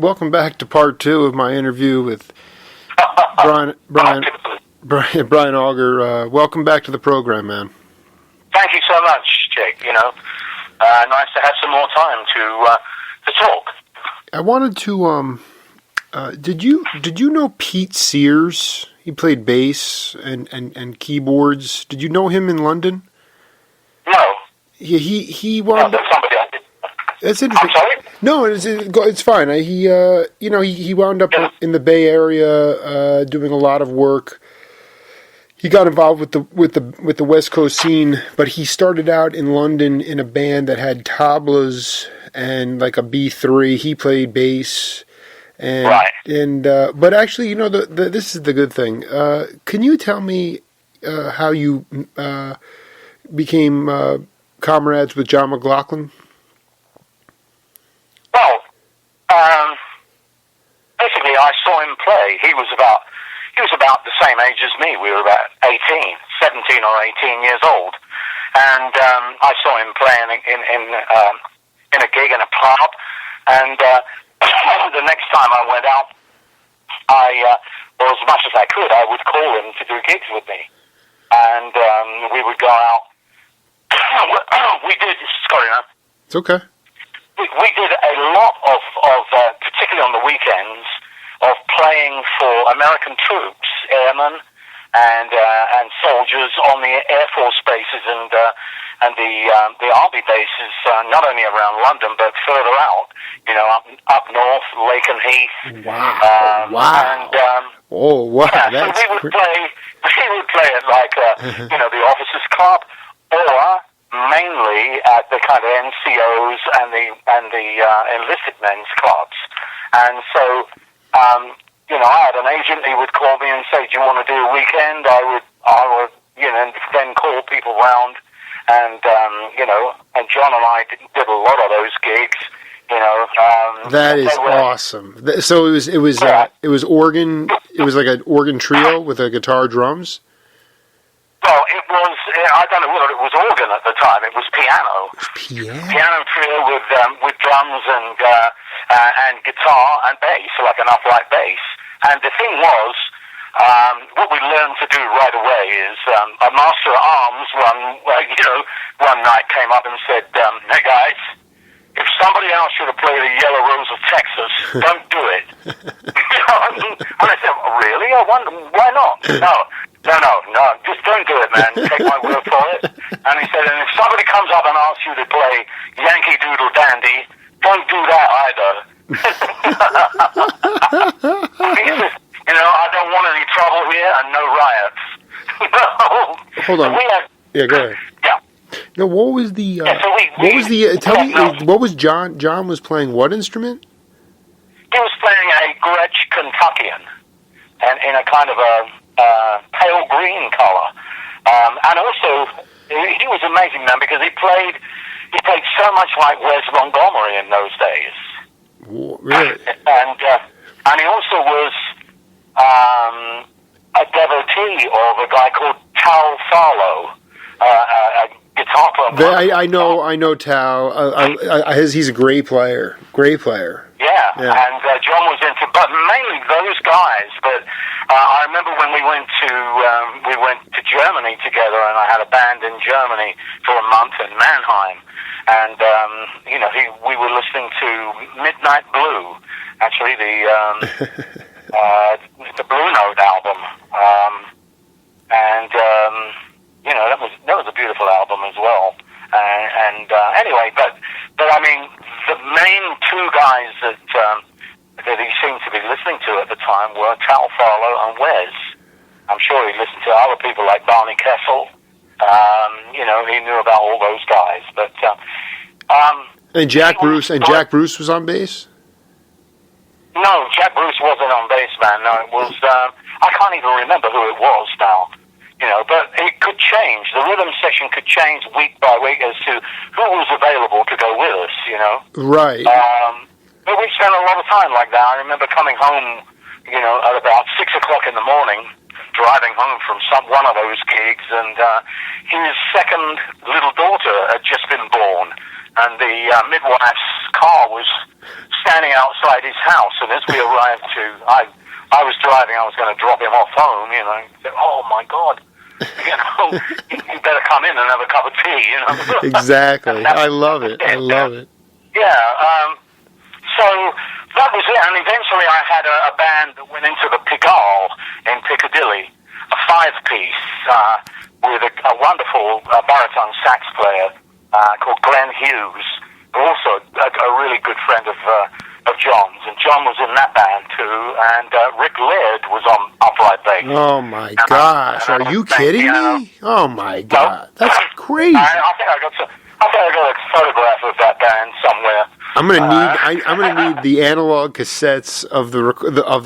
Welcome back to part 2 of my interview with Brian Auger. Welcome back to the program, man. Thank you so much, Jake. Nice to have some more time to talk. I wanted to. Did you know Pete Sears? He played bass and keyboards. Did you know him in London? No. He wound up. Somebody I did. That's interesting. I'm sorry? No, it's fine. He wound up in the Bay Area doing a lot of work. He got involved with the West Coast scene, but he started out in London in a band that had tablas and like a B-3. He played bass, but actually, this is the good thing. Can you tell me how you became comrades with John McLaughlin? Well, basically, I saw him play. He was about the same age as me. We were about 17 or 18 years old, and I saw him playing in a gig in a pub. And the next time I went out, as much as I could, I would call him to do gigs with me, and we would go out. We did. Sorry, man. It's okay. We did a lot of particularly on the weekends, of playing for American troops, airmen, and soldiers on the Air Force bases and the Army bases, not only around London but further out, up north, Lake and Heath. Wow! And, wow! Yeah, so we would play at like the officers' club, or mainly at the kind of NCOs and the enlisted men's clubs. And so, I had an agent. He would call me and say, "Do you want to do a weekend?" I would, then call people round, and and John and I did a lot of those gigs. That is awesome. So it was organ. It was like an organ trio with a guitar, drums. Well, it was. I don't know whether it was organ at the time. It was piano. Piano trio with drums and guitar and bass, like an upright bass. And the thing was, what we learned to do right away is a master at arms one night came up and said, "Hey guys, if somebody else should have played the Yellow Rose of Texas, don't do it." And I said, "Really? I wonder why not?" No, just don't do it, man. Take my word for it. And he said, and if somebody comes up and asks you to play Yankee Doodle Dandy, don't do that either. He says, I don't want any trouble here and no riots. Hold on. So go ahead. Yeah. No, what was the? What was John? John was playing what instrument? He was playing a Gretsch Kentuckian, and in a kind of a pale green color, and also he was amazing, man, because he played so much like Wes Montgomery in those days. Really? And he also was a devotee of a guy called Tal Farlow, a guitar player. I know Tal. He's a great player. Yeah. And John was into, but mainly those guys. But I remember when we went to Germany together, and I had a band in Germany for a month in Mannheim, and we were listening to Midnight Blue, actually the Blue Note album, and that was a beautiful album as well. Anyway, but I mean, the main two guys that he seemed to be listening to at the time were Tal Farlow and Wes. I'm sure he listened to other people like Barney Kessel. He knew about all those guys. But and Jack Bruce was on bass. No, Jack Bruce wasn't on bass, man. No, it was. I can't even remember who it was now. But it could change. The rhythm section could change week by week as to who was available to go with us, Right. But we spent a lot of time like that. I remember coming home, at about 6 o'clock in the morning, driving home from one of those gigs, and his second little daughter had just been born. and the midwife's car was standing outside his house. And as we arrived I was driving. I was going to drop him off home. You know, he said, "Oh my God, you know, you better come in and have a cup of tea." You know, exactly. I love it. I love it. Yeah. So that was it. And eventually, I had a band that went into the Pigalle in Piccadilly, a 5-piece with a wonderful baritone sax player called Glenn Hughes, also a really good friend of John's, and John was in that band too, and Rick Laird was on upright bass. Oh my gosh, are you kidding me? Oh my God, that's crazy. I think I got a photograph of that band somewhere. I'm gonna need the analog cassettes of the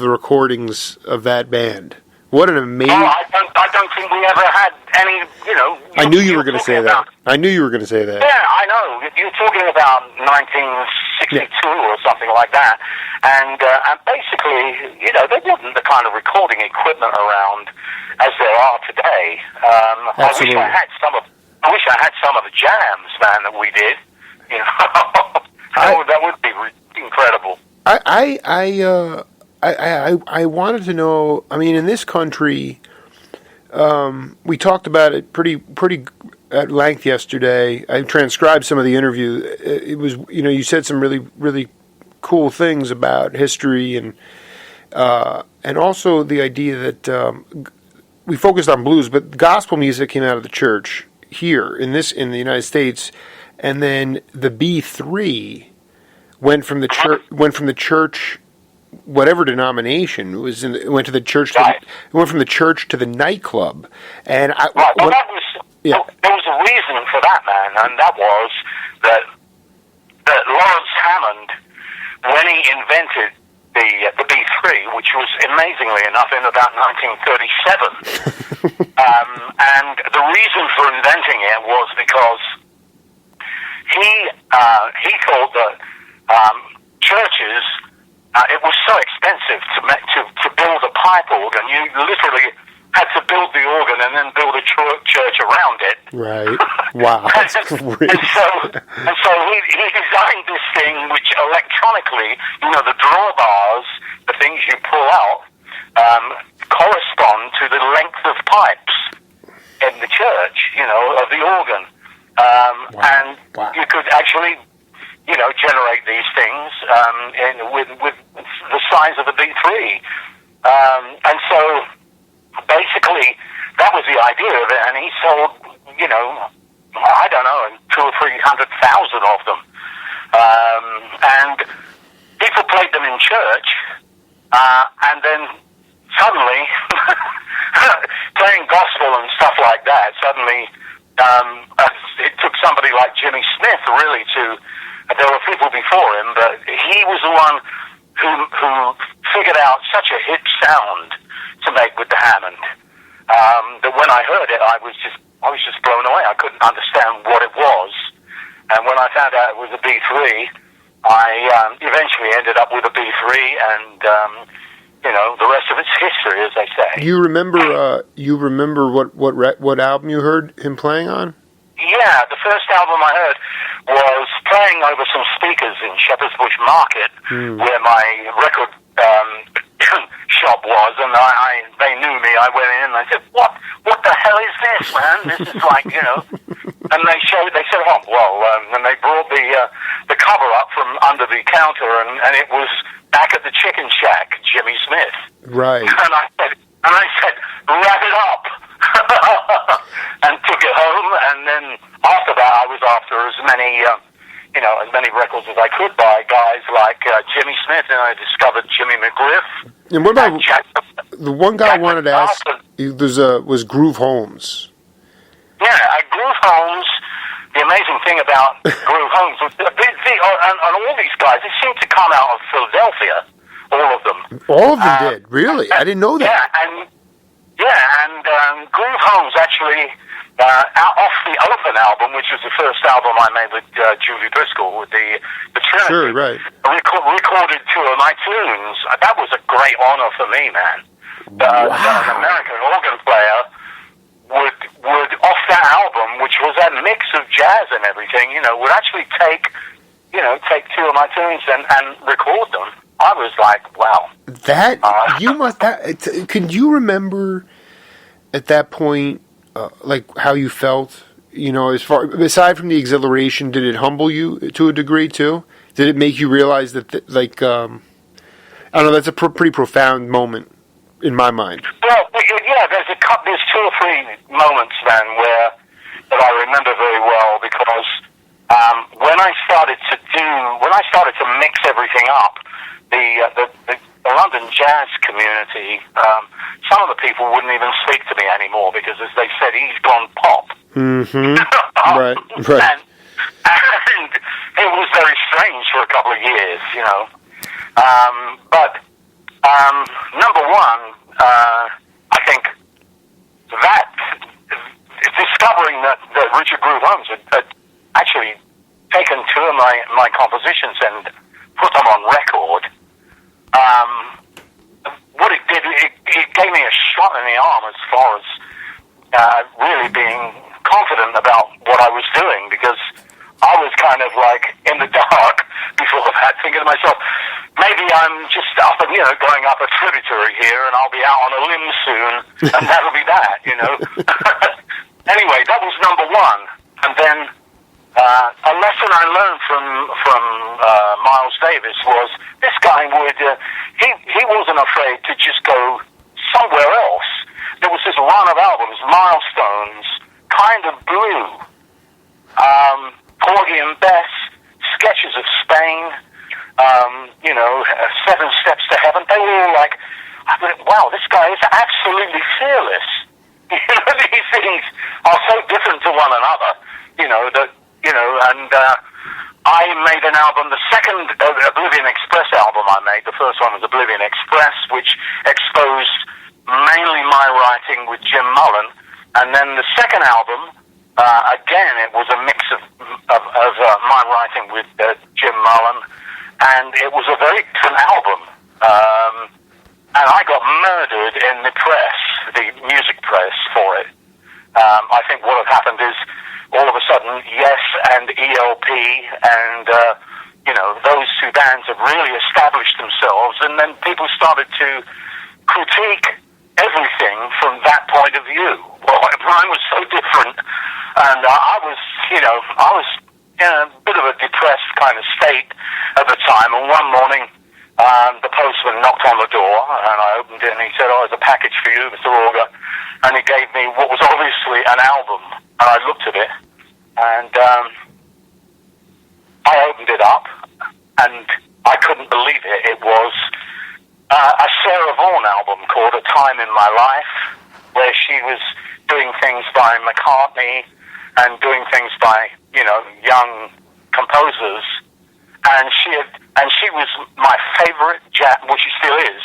recordings of that band. What an amazing! Oh, I don't think we ever had any. You know, I knew you were going to say that. I knew you were going to say that. Yeah, I know. You're talking about 1962 or something like that, and basically, you know, there wasn't the kind of recording equipment around as there are today. Absolutely. I wish I had some of the jams, man, that we did. You know, that would be incredible. I wanted to know. I mean, in this country, we talked about it pretty at length yesterday. I transcribed some of the interview. It was, you know, you said some really cool things about history and also the idea that we focused on blues, but gospel music came out of the church here in the United States, and then the B3 went from the church. Whatever denomination went to the church. Right. It went from the church to the nightclub, and there was a reason for that, man, and that was that Lawrence Hammond, when he invented the B3, which was amazingly enough in about 1937, and the reason for inventing it was because he thought that churches. It was so expensive to build a pipe organ. You literally had to build the organ and then build a church around it. Right. Wow. That's great. And so he designed this thing which electronically, you know, the drawbars, the things you pull out, correspond to the length of pipes in the church, you know, of the organ. And you could actually, you know, generate these things with the size of the B3. And so basically that was the idea of it, and he sold, you know, I don't know, 200,000 or 300,000 of them. And people played them in church, and then suddenly playing gospel and stuff like that, suddenly it took somebody like Jimmy Smith really to. There were people before him, but he was the one who figured out such a hip sound to make with the Hammond that when I heard it, I was just blown away. I couldn't understand what it was, and when I found out it was a B3, I eventually ended up with a B3, and you know, the rest of it's history, as they say. You remember what album you heard him playing on? Yeah, the first album I heard was playing over some speakers in Shepherd's Bush Market, where my record shop was, and they knew me. I went in and I said, "What the hell is this, man? This is like, you know." And they said, "Oh, well," and they brought the cover up from under the counter, and it was Back at the Chicken Shack, Jimmy Smith. Right. And I said, "Wrap it up." And took it home, and then after that I was after as many records as I could by guys like Jimmy Smith, and I discovered Jimmy McGriff. And what about the one guy I wanted to ask? Was Groove Holmes. Yeah, Groove Holmes. The amazing thing about Groove Holmes was and all these guys, they seemed to come out of Philadelphia. All of them. All of them did, really? I didn't know that. Yeah, and Groove Holmes actually, off the Open album, which was the first album I made with Julie Driscoll, with the Trinity. Sure, right. Recorded 2 of my tunes. That was a great honor for me, man. An American organ player would, off that album, which was a mix of jazz and everything, would actually take two of my tunes and record them. I was like, wow. Can you remember at that point, like how you felt? As far aside from the exhilaration, did it humble you to a degree too? Did it make you realize that, I don't know, that's a pretty profound moment in my mind. Well, yeah, there's two or three moments then that I remember very well, because when I started to mix everything up, the London jazz community, some of the people wouldn't even speak to me anymore, because, as they said, he's gone pop. Mm-hmm. Right. And it was very strange for a couple of years, But number one, I think that discovering that Richard Groove Holmes had actually taken two of my compositions and put them on record, what it did, it gave me a shot in the arm as far as really being confident about what I was doing, because I was kind of like in the dark before that, thinking to myself, maybe I'm just up and, going up a tributary here, and I'll be out on a limb soon, and that'll be that, Anyway, that was number one. And then a lesson I learned from Miles Davis was this guy would, he wasn't afraid to just go somewhere else. There was this run of albums, Milestones, Kind of Blue, Porgy and Bess, Sketches of Spain, Seven Steps to Heaven. They were all like, I thought, wow, this guy is absolutely fearless. These things are so different to one another, and I made an album, the second Oblivion Express album I made, the first one was Oblivion Express, which exposed mainly my writing with Jim Mullen, and then the second album, again, it was a mix of my writing with Jim Mullen, and it was a very different album. And I got murdered in the press, the music press, for it. I think what had happened is, all of a sudden, Yes and ELP and, those two bands have really established themselves, and then people started to critique everything from that point of view. Well, mine was so different, and I was in a bit of a depressed kind of state at the time, and one morning, the postman knocked on the door, and I opened it, and he said, "Oh, there's a package for you, Mr. Auger," and he gave me what was obviously an album, and I looked at it, and I opened it up, and I couldn't believe it. It was a Sarah Vaughan album called A Time in My Life, where she was doing things by McCartney and doing things by, young composers, and she was my favorite jazz, well, she still is,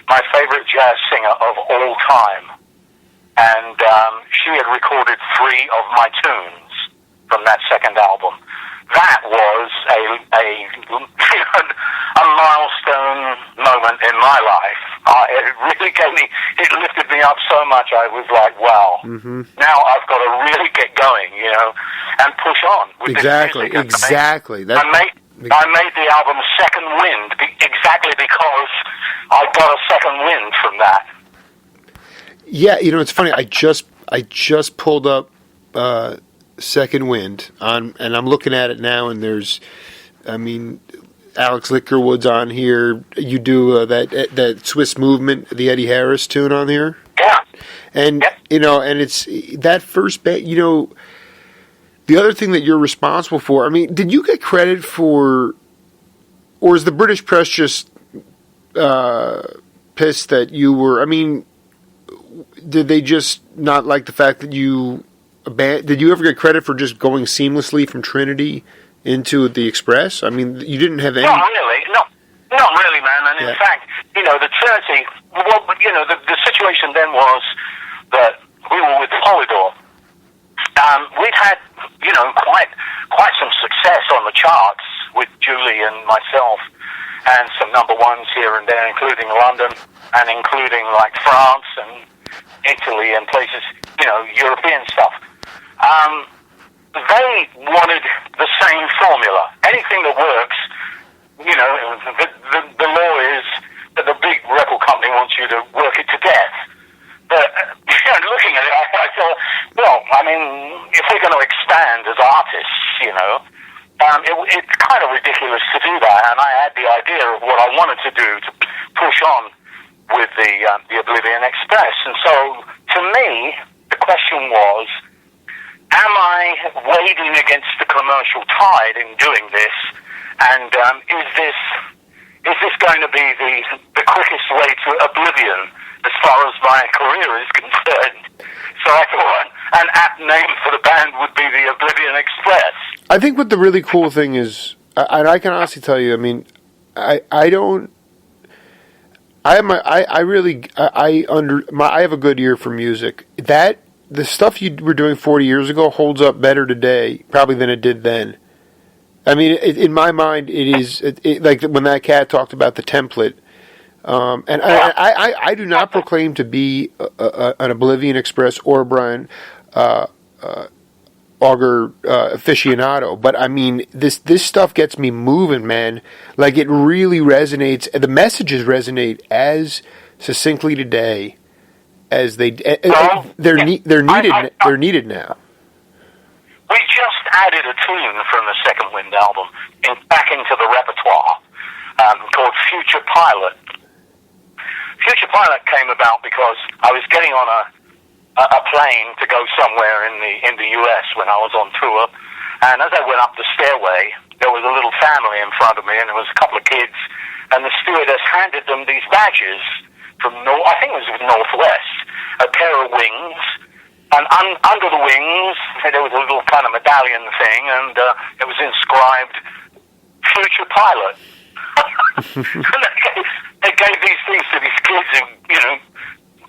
my favorite jazz singer of all time. And she had recorded 3 of my tunes from that second album. That was a milestone moment in my life. It really it lifted me up so much. I was like, wow, now I've got to really get going, and push on with exactly, this music. Exactly. I made the album Second Wind exactly because I got a second wind from that. Yeah, it's funny. I just pulled up Second Wind and I'm looking at it now, and there's, Alex Lickerwood's on here. You do that Swiss Movement, the Eddie Harris tune on here. Yeah. And and it's that first bit. The other thing that you're responsible for. Did you get credit for, or is the British press just pissed that you were? Did they just not like the fact that you did you ever get credit for just going seamlessly from Trinity into the Express? You didn't have any. Not really, not really, man. And in fact, the Trinity. Well, the situation then was that we were with Polydor. We'd had, quite some success on the charts with Julie and myself, and some number ones here and there, including London and including like France and Italy and places, European stuff. They wanted the same formula. Anything that works, the law is that the big record company wants you to work it to death. But looking at it, I thought, if we're going to expand as artists, it's kind of ridiculous to do that. And I had the idea of what I wanted to do to push on with the Oblivion Express. And so, to me, the question was, am I wading against the commercial tide in doing this? And is this going to be the quickest way to oblivion as far as my career is concerned? So I thought an apt name for the band would be the Oblivion Express. I think what the really cool thing is, and I can honestly tell you, I have a good ear for music. That the stuff you were doing 40 years ago holds up better today, probably than it did then. I mean, in my mind, it is like when that cat talked about the template. And I do not proclaim to be an Oblivion Express or a Brian Auger aficionado, but I mean, this stuff gets me moving, man. Like, it really resonates. The messages resonate as succinctly today as they're needed now. We just added a tune from the Second Wind album back into the repertoire called Future Pilot. Future Pilot came about because I was getting on a plane to go somewhere in the US when I was on tour, and as I went up the stairway, there was a little family in front of me, and there was a couple of kids, and the stewardess handed them these badges from I think it was Northwest, a pair of wings, and under the wings there was a little kind of medallion thing, and it was inscribed Future Pilot. And they gave these things to these kids who,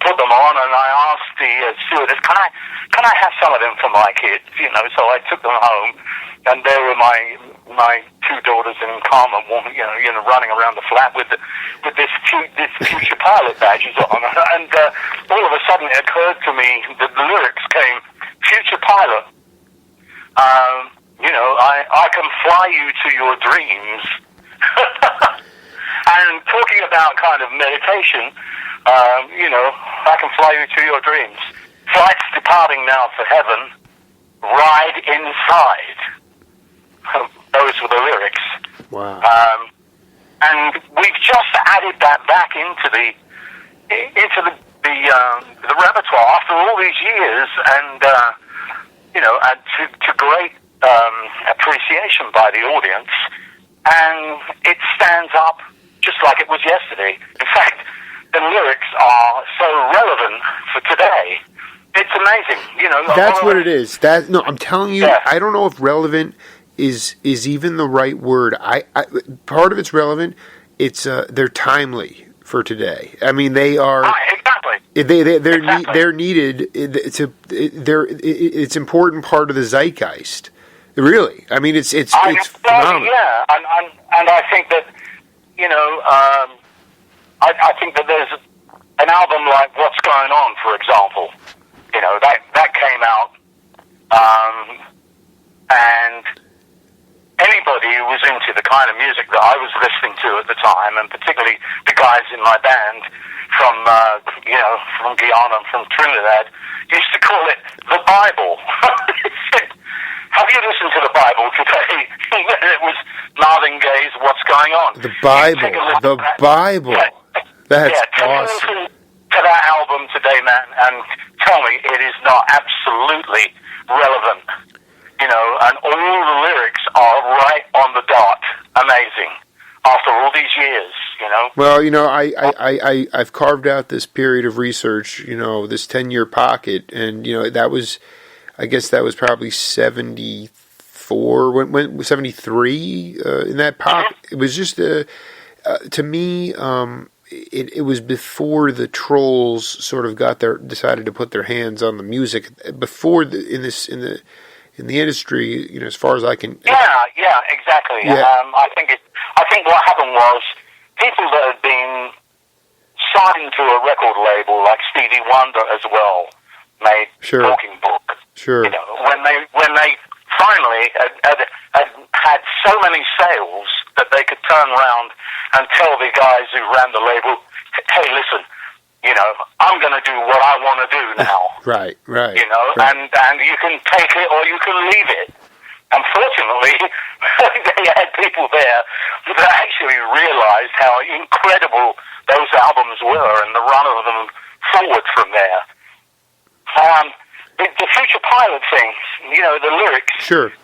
put them on, and I asked the stewardess, can I have some of them for my kids? So I took them home, and there were my two daughters in Carmen, running around the flat with this Future Pilot badges on, and all of a sudden it occurred to me that the lyrics came, Future Pilot, I can fly you to your dreams. And talking about kind of meditation, I can fly you to your dreams. Flights departing now for heaven, ride inside. Those were the lyrics. Wow. And we've just added that back into the repertoire after all these years, and to great appreciation by the audience, and it stands up just like it was yesterday. In fact, the lyrics are so relevant for today. It's amazing, That's what it is. I'm telling you, yeah. I don't know if relevant is even the right word. I part of it's relevant. It's they're timely for today. I mean, they are exactly. They're needed. It's important part of the zeitgeist. Really, I mean, it's phenomenal. Yeah, and I think that I think that there's an album like What's Going On, for example. That came out, and anybody who was into the kind of music that I was listening to at the time, and particularly the guys in my band from Guyana and from Trinidad, used to call it the Bible. Have you listened to the Bible today? It was Marvin Gaye's What's Going On. The Bible. The Bible. That's awesome. Listen to that album today, man, and tell me it is not absolutely relevant. And all the lyrics are right on the dot. Amazing. After all these years, Well, I've carved out this period of research, this 10-year pocket, and, that was... I guess that was probably 74, when 73 in that pocket. It was just to me, it was before the Trolls sort of decided to put their hands on the music. Before in the industry, as far as I can. Yeah, exactly. Yeah. I think what happened was people that had been signed into a record label like Stevie Wonder as well made Sure. Talking Book. Sure. You know, when they finally had so many sales that they could turn around and tell the guys who ran the label, hey, listen, you know, I'm going to do what I want to do now. Right. You know, right. and you can take it or you can leave it. Unfortunately, they had people there that actually realized how incredible those albums were and the run of them forward from there. The Future Pilot thing, you know, the lyrics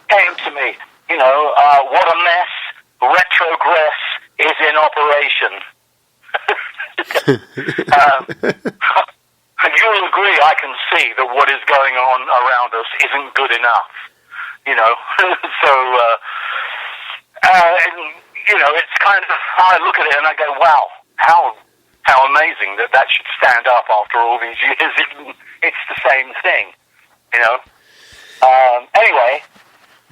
came to me. You know, what a mess, retrogress is in operation. And you'll agree, I can see that what is going on around us isn't good enough. You know, so, you know, it's kind of, I look at it and I go, wow, how amazing that should stand up after all these years. It's the same thing, you know. Anyway,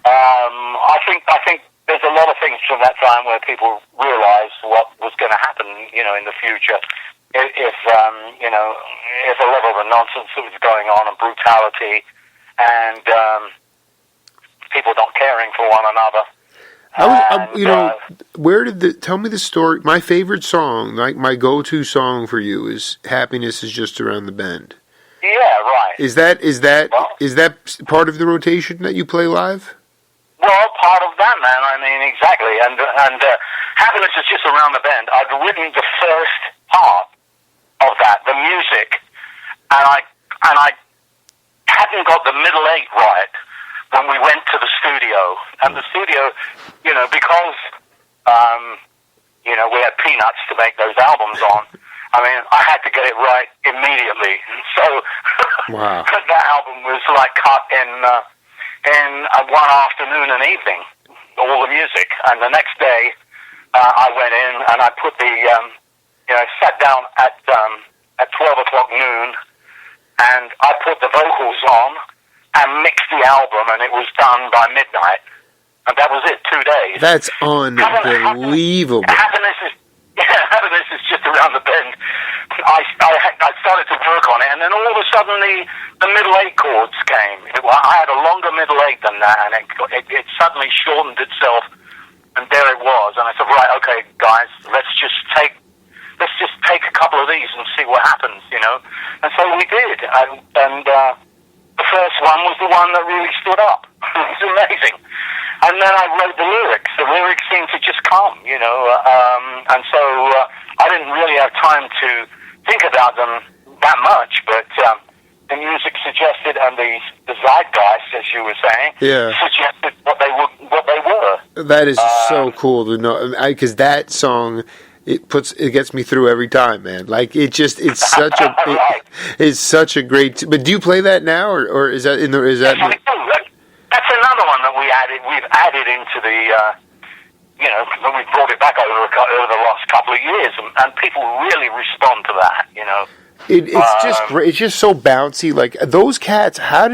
I think there's a lot of things from that time where people realized what was going to happen, you know, in the future. If you know, if a level of nonsense that was going on and brutality and people not caring for one another. You know, tell me the story. My favorite song, like my go-to song for you, is "Happiness Is Just Around the Bend." Yeah, right. Is that part of the rotation that you play live? Well, part of that, man. I mean, exactly. And "Happiness Is Just Around the Bend." I'd written the first part of that, the music, and I hadn't got the middle eight right when we went to the studio. And the studio, you know, because you know, we had peanuts to make those albums on. I mean, I had to get it right immediately. So wow. That album was like cut in one afternoon and evening, all the music. And the next day, I went in and I put the, you know, sat down at 12 o'clock noon, and I put the vocals on and mixed the album, and it was done by midnight. And that was it, 2 days. That's unbelievable. Happiness is just around the bend. I started to work on it, and then all of a sudden the middle eight chords came. I had a longer middle eight than that, and it suddenly shortened itself, and there it was. And I said, right, okay, guys, let's just take a couple of these and see what happens, you know. And so we did, and the first one was the one that really stood up. It was amazing. And then I wrote the lyrics. The lyrics seemed to just come, you know. And so I didn't really have time to think about them that much, but the music suggested, and the zeitgeist, as you were saying, suggested what they were. That is so cool to know, because that song, it gets me through every time, man. Like it's such a it's such a great. But do you play that now, or is that is that? Yes, that's another one that we've added into the, you know, we brought it back over the last couple of years, and people really respond to that, you know. It's just great. It's just so bouncy. Like those cats. How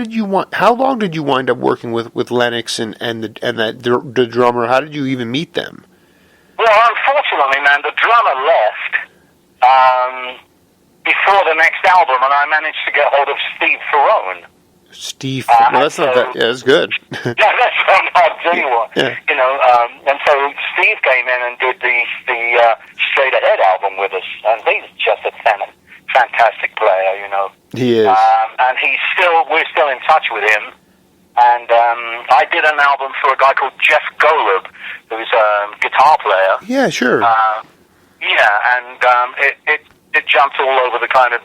long did you wind up working with Lennox and the drummer? How did you even meet them? Well, unfortunately, man, the drummer left before the next album, and I managed to get hold of Steve Ferrone. Steve, well, that's not that. Yeah, that's good. Yeah, that's not genuine. Yeah. You know, and so Steve came in and did the Straight Ahead album with us, and he's just a fantastic player. You know, he is. And we're still in touch with him. And I did an album for a guy called Jeff Golub, who's a guitar player. Yeah, sure. And it jumped all over the kind of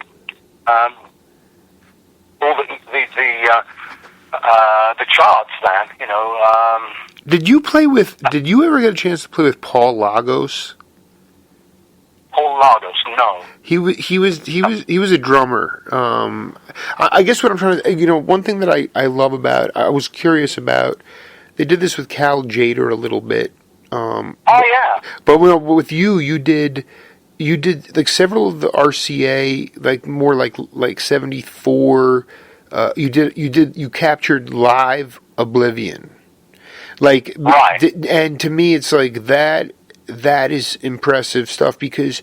all the charts, man. You know. Did you ever get a chance to play with Paul Lagos? Paul Lagos, no. He was a drummer. I guess what I'm trying to, you know, one thing that I love about, I was curious about, they did this with Cal Jader a little bit. But with you did like several of the RCA, like more like 74. You captured live Oblivion, like right. And to me, it's like that is impressive stuff because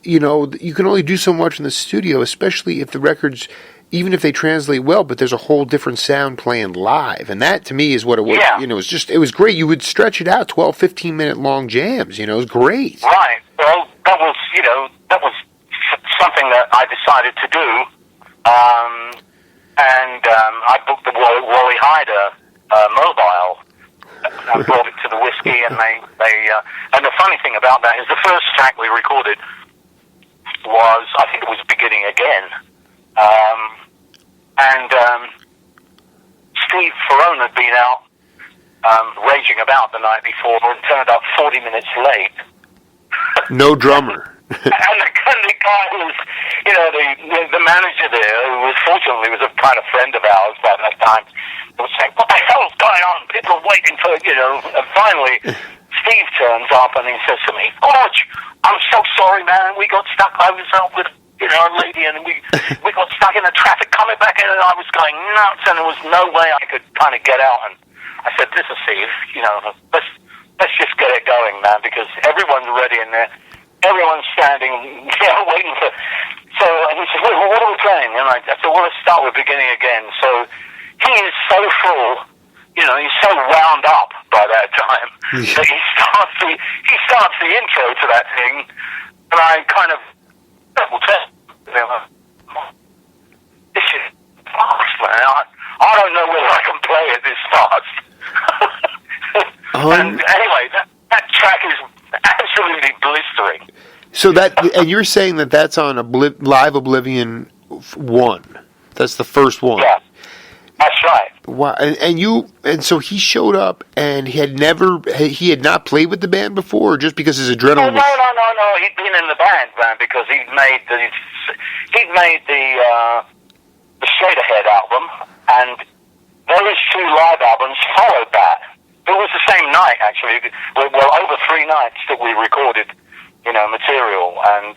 you can only do so much in the studio, especially if the records, even if they translate well, but there's a whole different sound playing live. And that, to me, is what it was. Yeah. It was great. You would stretch it out, 12, 15-minute long jams. It was great. Right. Well, that was something that I decided to do. I booked the Wally Hyder mobile. I brought it to the Whiskey, and and the funny thing about that is the first track we recorded was, I think it was Beginning Again. Steve Ferrone had been out raging about the night before and turned up 40 minutes late. No drummer. And the guy who was, the manager there, who fortunately was a kind of friend of ours by that time, was saying, "What the hell's going on? People are waiting for, And finally, Steve turns up and he says to me, "Gorge, I'm so sorry, man. We got stuck. I was out with, a lady, and we got stuck in the traffic coming back in, and I was going nuts, and there was no way I could kind of get out." And I said, "Listen, Steve, let's just get it going, man, because everyone's ready in there. Everyone's standing, waiting for." So, and he said, "Well, what are we playing?" And I said, "Well, let's start with Beginning Again." So he is so full, he's so wound up by that time that he starts the intro to that thing, and I kind of double test. This is fast, man. I don't know whether I can play it this fast. And anyway, that track is absolutely blistering. So and you're saying that's on Live Oblivion 1. That's the first one. Yeah, that's right. Wow. And so he showed up, and he had not played with the band before, or just because his adrenaline. No. He'd been in the band, man, because he'd made the Straight Ahead album, and those two live albums followed that. It was the same night, actually. Well, over 3 nights that we recorded, material, and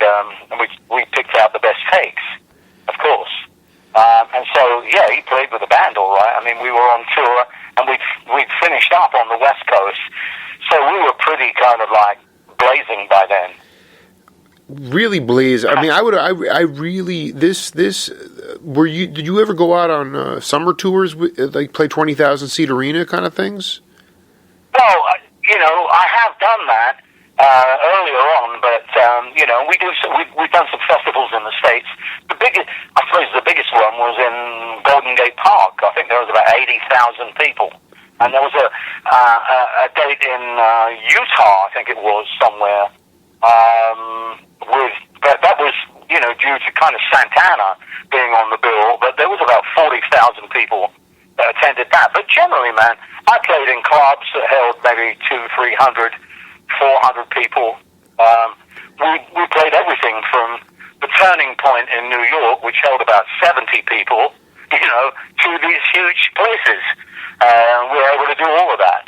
we picked out the best takes, of course. And so, yeah, he played with the band all right. I mean, we were on tour, and we'd finished up on the West Coast, so we were pretty kind of like blazing by then. Really blaze. I mean, did you ever go out on summer tours, like play 20,000-seat arena kind of things? Well, I have done that earlier on, but we've done some festivals in the States. I suppose the biggest one was in Golden Gate Park. I think there was about 80,000 people, and there was a date in Utah, I think it was, somewhere. That was due to kind of Santana being on the bill, but there was about 40,000 people that attended that. But generally, man, I played in clubs that held maybe 200, 300, 400 people. We played everything from the Turning Point in New York, which held about 70 people, to these huge places. We were able to do all of that.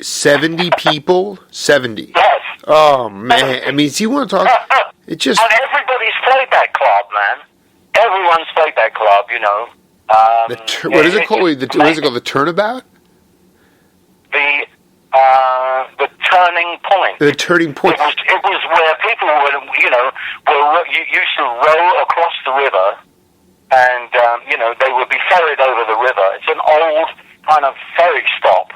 70 people? 70? Yes. Oh, man. I mean, do you want to talk? It just... And everybody's played that club, man. Everyone's played that club, what is it called? What is it called? The Turnabout? The Turning Point. The Turning Point. It was where people used to row across the river, and they would be ferried over the river. It's an old kind of ferry stop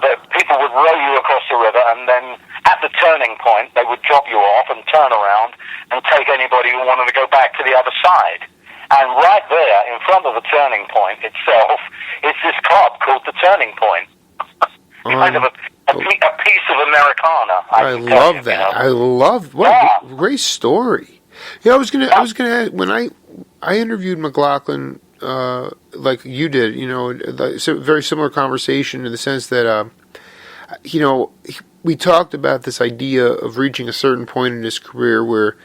that people would row you across the river, and then at the turning point they would drop you off and turn around and take anybody who wanted to go back to the other side. And right there in front of the turning point itself is this club called the Turning Point. Kind of a piece of Americana. I love that. I love what a great story. Yeah, I was gonna ask, when I interviewed McLaughlin, like you did, it's a very similar conversation in the sense that we talked about this idea of reaching a certain point in his career where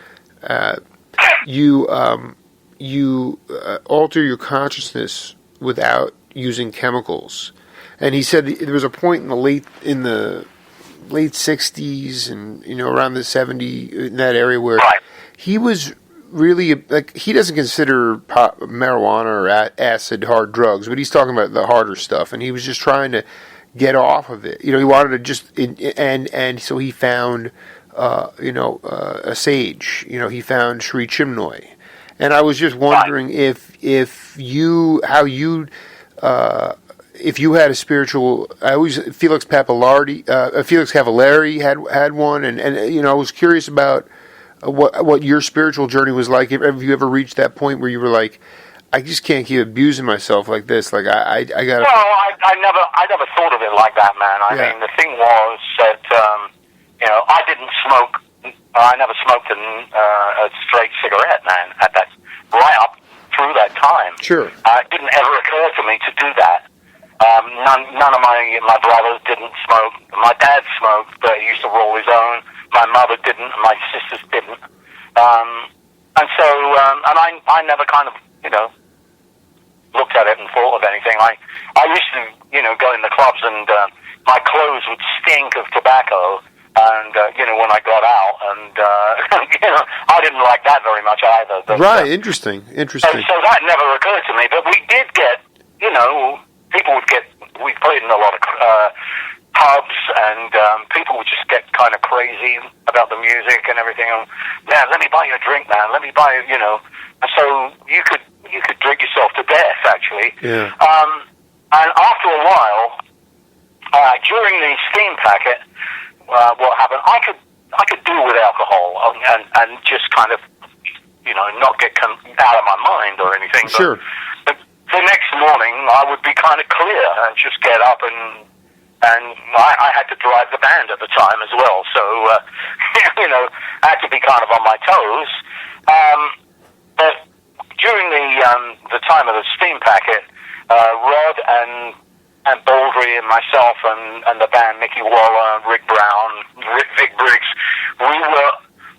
you alter your consciousness without using chemicals. And he said there was a point in the late 60s and around the 70s in that area where he was really he doesn't consider marijuana or acid hard drugs, but he's talking about the harder stuff, and he was just trying to get off of it. He wanted to just and so he found a sage. He found Sri Chinmoy, and I was just wondering if you had a spiritual. Felix Cavallari had one, and I was curious about what your spiritual journey was like. Have you ever reached that point where you were like, I just can't keep abusing myself like this? Like I gotta. No, I never thought of it like that, man. I mean, the thing was that I didn't smoke. I never smoked a straight cigarette, man. At that, right up through that time. Sure. It didn't ever occur to me to do that. None of my brothers didn't smoke. My dad smoked, but he used to roll his own. My mother didn't. My sisters didn't. And so, and I never kind of, looked at it and thought of anything. I used to, go in the clubs and my clothes would stink of tobacco. And, when I got out, and, I didn't like that very much either. But, right, interesting. So that never occurred to me, but we did get, people would get, we played in a lot of pubs, and people would just get kind of crazy about the music and everything. And, man, let me buy you a drink, man. Let me buy you, And so you could drink yourself to death, actually. Yeah. And after a while, during the steam packet, what happened? I could do with alcohol and just kind of, not get out of my mind or anything. Sure. But the next morning, I would be kind of clear and just get up and I had to drive the band at the time as well. So, I had to be kind of on my toes. But during the time of the steam packet, Rod and Baldry and myself and the band, Mickey Waller, Rick Brown, Vic Briggs, we were,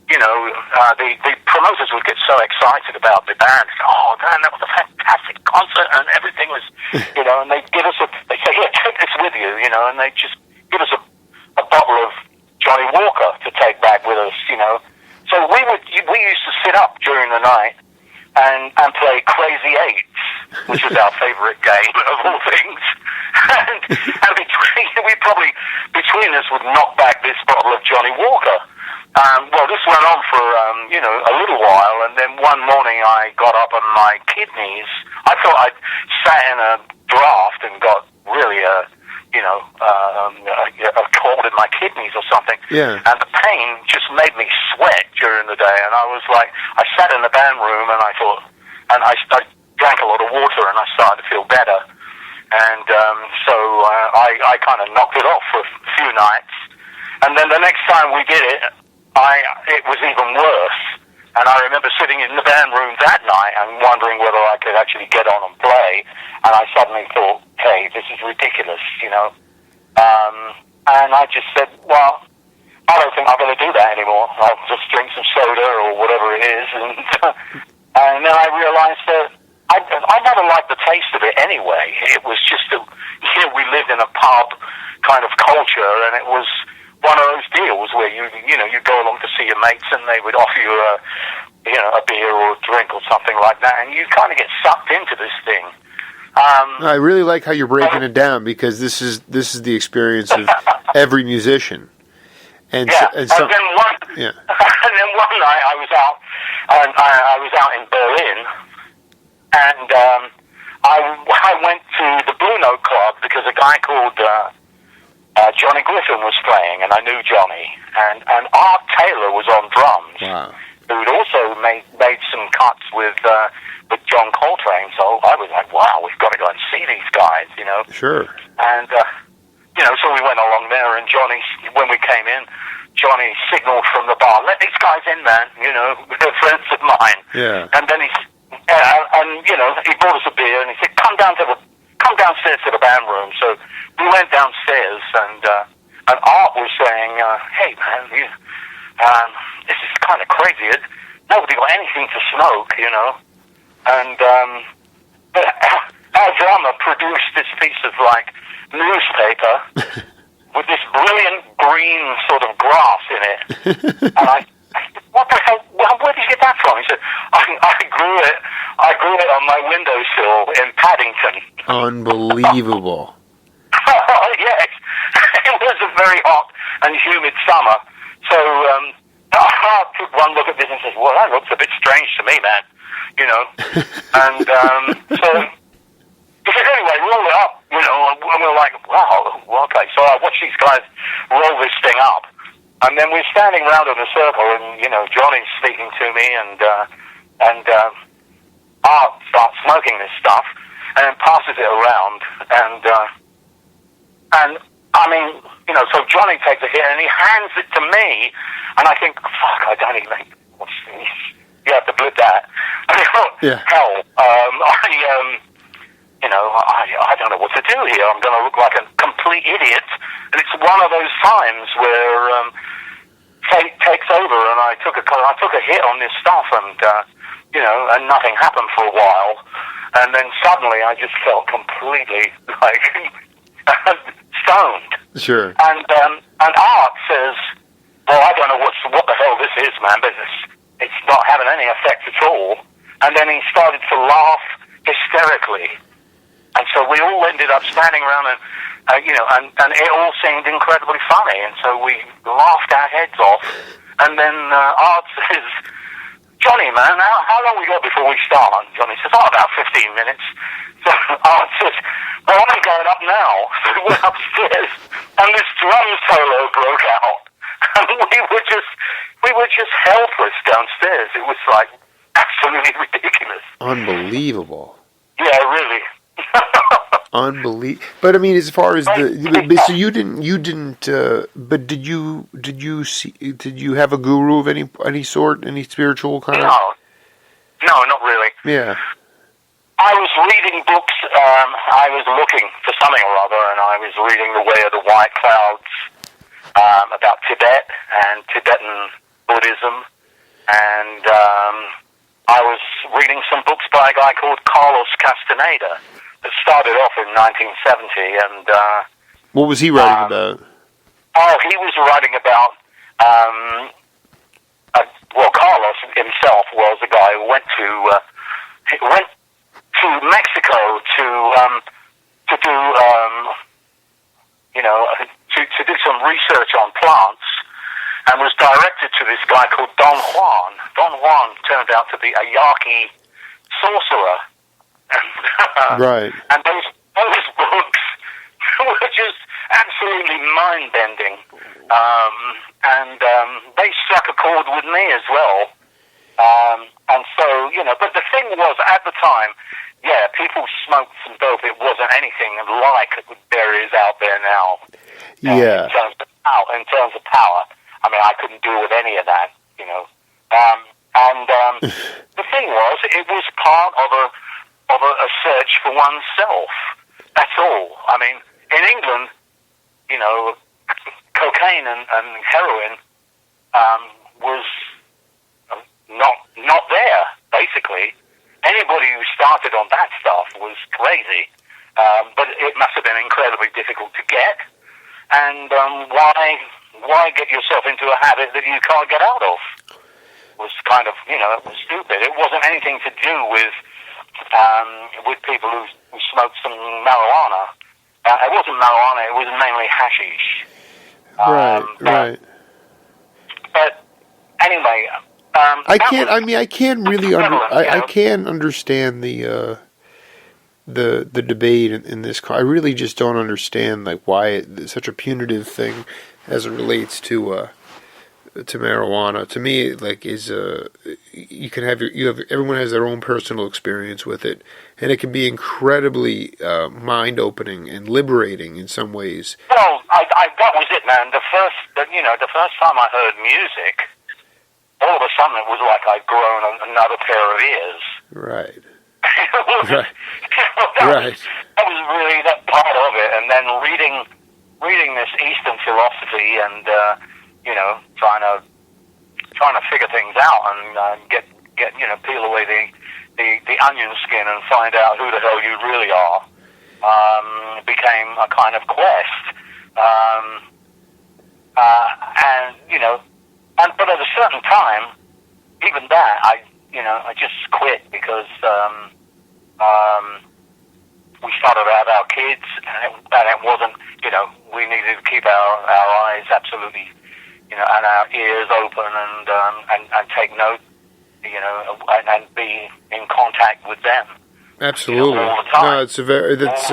the promoters would get so excited about the band. Oh, man, that was a fantastic concert, and everything was, and they'd give us they'd say, here, take this with you, and they'd just give us a bottle of Johnny Walker to take back with us, So we used to sit up during the night and play Crazy Eights, which was our favorite game of all things. and between us would knock back this bottle of Johnny Walker. Well, this went on for, a little while, and then one morning I got up on my kidneys. I thought I'd sat in a draft and got really a cold in my kidneys or something. Yeah. And the pain just made me sweat during the day, and I was like, I sat in the band room and I thought, and I drank a lot of water and I started to feel better. And so I kind of knocked it off for a few nights. And then the next time we did it, it was even worse. And I remember sitting in the band room that night and wondering whether I could actually get on and play. And I suddenly thought, hey, this is ridiculous, And I just said, well, I don't think I'm going to do that anymore. I'll just drink some soda or whatever it is. And then I realized that I never liked the taste of it anyway. It was just we lived in a pub kind of culture, and it was one of those deals where you go along to see your mates, and they would offer you a beer or a drink or something like that, and you kind of get sucked into this thing. I really like how you're breaking it down, because this is the experience of every musician. And then one yeah. and then one night I was out in Berlin, and I went to the Blue Note Club because a guy called Johnny Griffin was playing, and I knew Johnny, and Art Taylor was on drums, wow. who'd also made some cuts with John Coltrane. So I was like, wow, we've got to go and see these guys, Sure. And so we went along there, and Johnny, when we came in, Johnny signaled from the bar, let these guys in, man, they're friends of mine. Yeah. And then he brought us a beer, and he said, come downstairs to the band room. So we went downstairs, and Art was saying, hey, man, this is kind of crazy. Nobody got anything to smoke, And our drummer produced this piece of, newspaper with this brilliant green sort of grass in it. And I said, what the hell? Where did you get that from? He said, I grew it on my windowsill in Paddington. Unbelievable. Yes. It was a very hot and humid summer. So I took one look at this and says, well, that looks a bit strange to me, man. You know, and so he said, anyway, roll it up. You know, and we're like, wow, okay. So I watched these guys roll this thing up. And then we're standing around in a circle, and, you know, Johnny's speaking to me, and Art starts smoking this stuff, and then passes it around, and I mean, you know, so Johnny takes a hit, and he hands it to me, and I think, fuck, I don't even, what's this? You have to blip that. I mean, hell, you know, I don't know what to do here. I'm going to look like a complete idiot, and it's one of those times where fate takes over, and I took a hit on this stuff, and you know, and nothing happened for a while, and then suddenly I just felt completely like stoned. Sure. And Art says, "Well, I don't know what the hell this is, man, but it's not having any effect at all." And then he started to laugh hysterically. And so we all ended up standing around and, you know, and it all seemed incredibly funny. And so we laughed our heads off. And then Art says, "Johnny, man, how long we got before we start?" And Johnny says, about 15 minutes. So Art says, "Well, I'm going up now." So we went upstairs, and this drum solo broke out. And we were just helpless downstairs. It was like absolutely ridiculous. Unbelievable. Yeah, really. Unbelievable. But I mean, as far as so you didn't. But did you have a guru of any sort, any spiritual kind of? No, not really. Yeah. I was reading books. I was looking for something or other, and I was reading The Way of the White Clouds about Tibet and Tibetan Buddhism, and I was reading some books by a guy called Carlos Castaneda. It started off in 1970, and what was he writing about? Oh, he was writing about. Well, Carlos himself was a guy who went to Mexico to do you know, to do some research on plants, and was directed to this guy called Don Juan. Don Juan turned out to be a Yaqui sorcerer. Right. And those books were just absolutely mind-bending. And they struck a chord with me as well. And so, you know, but the thing was, at the time, yeah, people smoked some dope. It wasn't anything like there is out there now. Yeah. In terms of power. I mean, I couldn't deal with any of that, you know. The thing was, it was part of a search for oneself. That's all. I mean, in England, you know, cocaine and heroin was not there, basically. Anybody who started on that stuff was crazy. But it must have been incredibly difficult to get. And why get yourself into a habit that you can't get out of? Was kind of, you know, it was stupid. It wasn't anything to do with people who smoked some marijuana. It wasn't marijuana. It was mainly hashish. Right. But anyway, I can't really I can understand the debate in this. I really just don't understand like why it's such a punitive thing as it relates to marijuana. To me, like you can have everyone has their own personal experience with it, and it can be incredibly mind opening and liberating in some ways. Well, that was it, man. The first time I heard music, all of a sudden it was like I'd grown another pair of ears. Right. That was really that part of it, and then reading this Eastern philosophy and you know, trying to figure things out and get you know, peel away the onion skin and find out who the hell you really are. Became a kind of quest, and you know, but at a certain time, even that I just quit because we started to have our kids, and it wasn't, you know, we needed to keep our eyes absolutely, and our ears open and take note, and be in contact with them. Absolutely. All the time. No, it's a very, that's,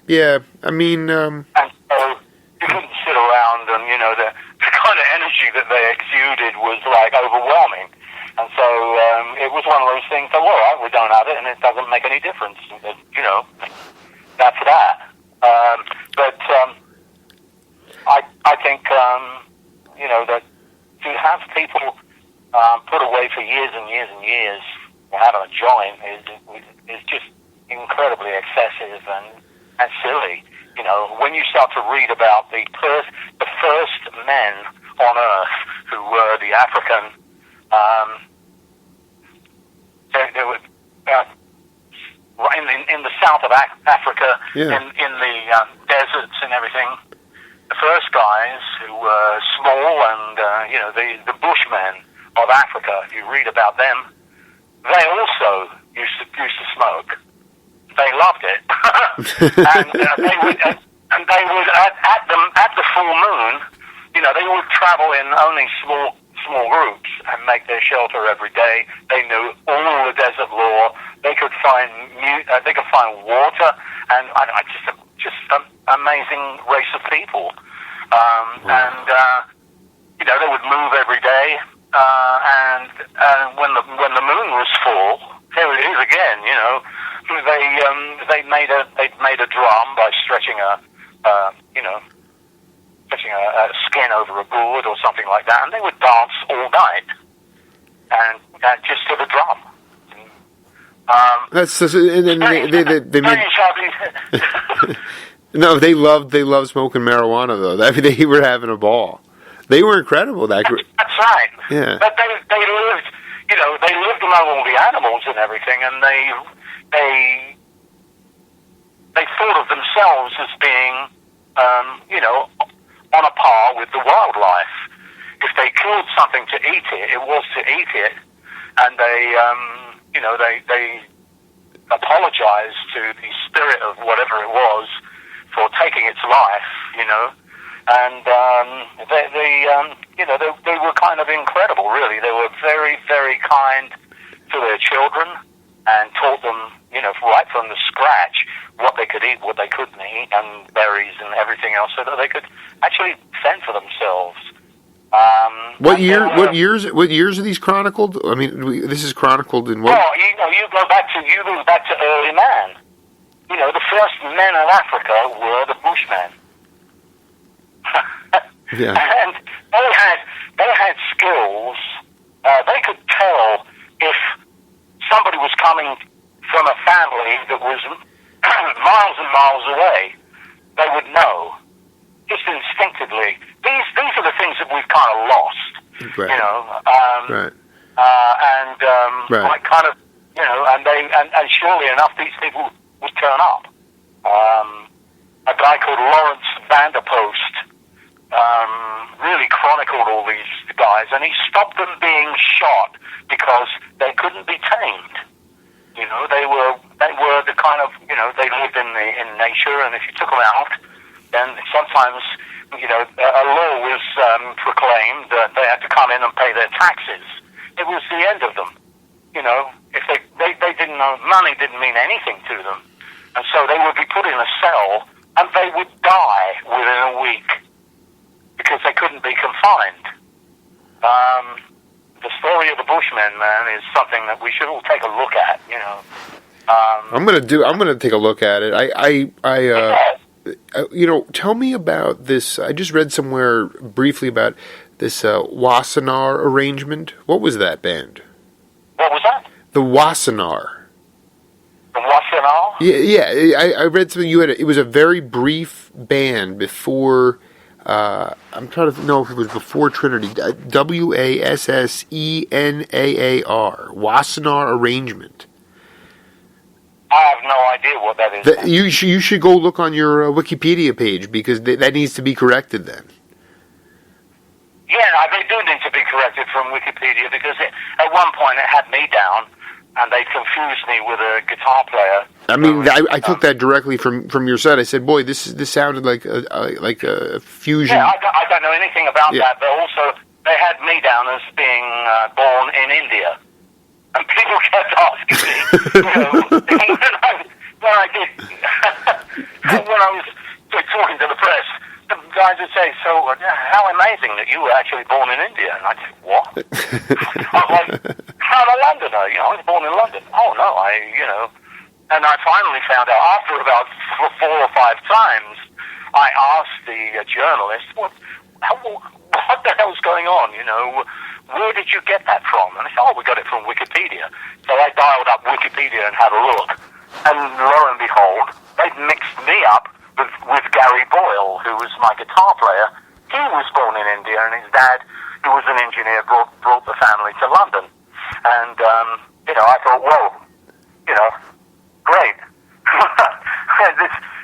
yeah, I mean, And so you couldn't sit around and, the kind of energy that they exuded was like overwhelming. And so it was one of those things that, well, we don't have it and it doesn't make any difference. That's that. But I think, that to have people put away for years and years and years having a joint is just incredibly excessive and silly. When you start to read about the first men on Earth who were the African, they were in the south of Africa, yeah. in the deserts and everything. The first guys who were small and the bushmen of Africa, if you read about them, they also used to smoke. They loved it, and they would at the full moon, they would travel in only small groups and make their shelter every day. They knew all the desert lore. They could find water, and just an amazing race of people. And they would move every day. And when the moon was full, here it is again. They made a drum by stretching a skin over a gourd or something like that, and they would dance all night and just to the drum. That's just, and then they made. No, they loved smoking marijuana though. They were having a ball. They were incredible. That's right. Yeah. But they lived, they lived among all the animals and everything, and they thought of themselves as being, on a par with the wildlife. If they killed something to eat it, it was to eat it, and they apologized to the spirit of whatever it was for taking its life, and they were kind of incredible, really. They were very, very kind to their children and taught them, right from the scratch, what they could eat, what they couldn't eat, and berries and everything else, so that they could actually fend for themselves. What years are these chronicled? I mean, this is chronicled in what? Well, you go back to early man. The first men of Africa were the Bushmen. Yeah. And they had skills. They could tell if somebody was coming from a family that was miles and miles away. They would know, just instinctively. These are the things that we've kind of lost. Right. Right. Right. Like kind of, and surely enough, these people would turn up. A guy called Lawrence Vanderpost really chronicled all these guys, and he stopped them being shot because they couldn't be tamed. They were the kind of, they lived in nature, and if you took them out, then sometimes, a law was proclaimed that they had to come in and pay their taxes. It was the end of them. If they didn't know, money didn't mean anything to them. And so they would be put in a cell, and they would die within a week because they couldn't be confined. The story of the Bushmen, man, is something that we should all take a look at. I'm gonna take a look at it. Tell me about this. I just read somewhere briefly about this Wassenaar arrangement. What was that band? What was that? The Wassenaar. The Wassenaar? Yeah. I read something you had. It was a very brief band before. I'm trying to know if it was before Trinity. Wassenaar. Wassenaar arrangement. I have no idea what that is. You should go look on your Wikipedia page because that needs to be corrected then. Yeah, they do need to be corrected from Wikipedia because at one point it had me down and they confused me with a guitar player I mean, I took that directly from your set. I said, "Boy, this sounded like a fusion." Yeah, I don't know anything about that, but also they had me down as being born in India, and people kept asking me, when I did when I was talking to the press, the guys would say, "So, how amazing that you were actually born in India?" And I said, "What?" I was like, "I'm a Londoner, I was born in London." "Oh no, And I finally found out after about 4 or 5 times. I asked the journalist, "What the hell's going on? Where did you get that from?" And they said, "Oh, we got it from Wikipedia." So I dialed up Wikipedia and had a look, and lo and behold, they'd mixed me up with Gary Boyle, who was my guitar player. He was born in India, and his dad, who was an engineer, brought the family to London. And I thought, well, great.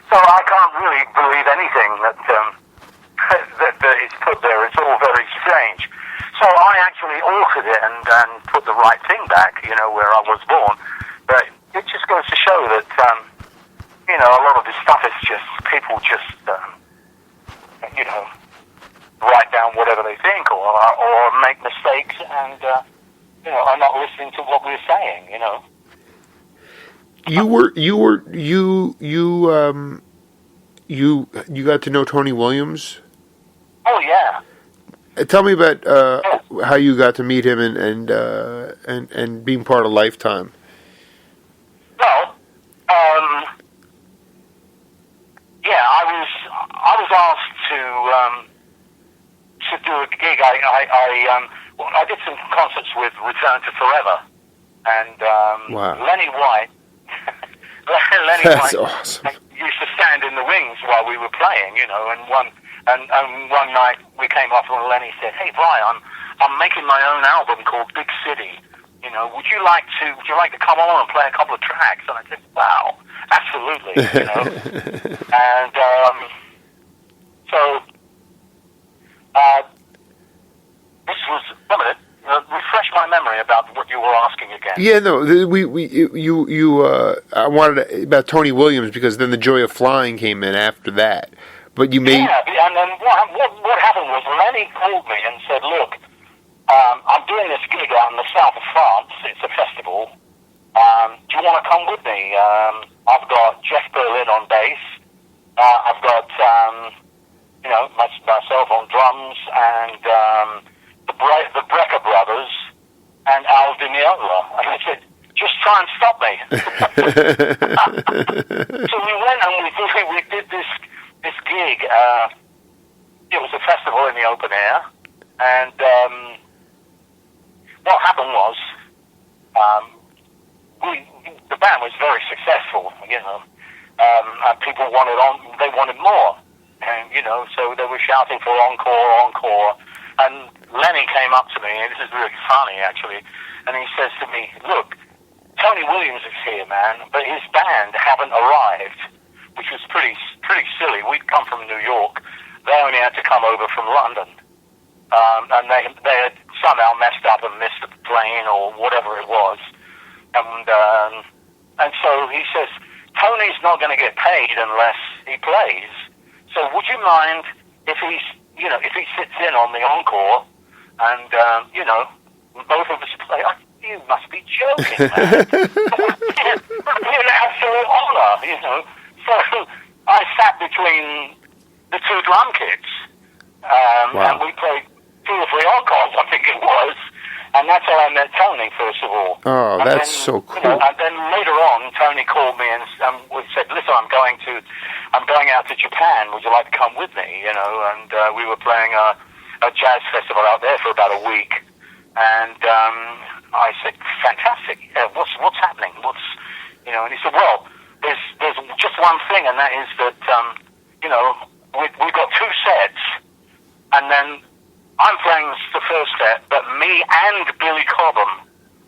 So I can't really believe anything that is put there. It's all very strange. So I actually altered it and put the right thing back, where I was born. But it just goes to show that, a lot of this stuff is just, people just, write down whatever they think or make mistakes and, are not listening to what we're saying, You got to know Tony Williams? Oh yeah. Tell me about how you got to meet him and being part of Lifetime. Well, I was asked to do a gig. I did some concerts with Return to Forever, and wow. Lenny White. That's awesome. Used to stand in the wings while we were playing, and one night we came up and Lenny said, "Hey Brian, I'm making my own album called Big City. Would you like to come on and play a couple of tracks?" And I said, "Wow, absolutely." And so this was refresh my memory about what you were asking again. Yeah, no, I wanted about Tony Williams because then The Joy of Flying came in after that. But you made... Yeah, and then what happened was Lenny called me and said, "Look, I'm doing this gig out in the south of France. It's a festival. Do you want to come with me? I've got Jeff Berlin on bass. I've got, myself on drums and the Brecker brothers and Al Di Meola." And I said, "Just try and stop me." So we went and we did this gig. It was a festival in the open air, and what happened was the band was very successful, and people wanted more, and so they were shouting for encore. And Lenny came up to me, and this is really funny actually, and he says to me, "Look, Tony Williams is here, man, but his band haven't arrived," which was pretty silly. We'd come from New York. They only had to come over from London. And they had somehow messed up and missed the plane or whatever it was. And so he says, "Tony's not going to get paid unless he plays. So would you mind if he sits in on the encore and, both of us play?" "You must be joking, man." It would be an absolute honor, So I sat between the two drum kits, wow. and we played 2 or 3 encores, I think it was, and that's how I met Tony, first of all. Oh, and that's then, so cool. And then later on, Tony called me and we said, "Listen, I'm going out to Japan. Would you like to come with me?" And we were playing a jazz festival out there for about a week, and I said, "Fantastic! What's happening? And he said, "Well, there's just one thing, and that is that we've got 2 sets, and then I'm playing the first set, but me and Billy Cobham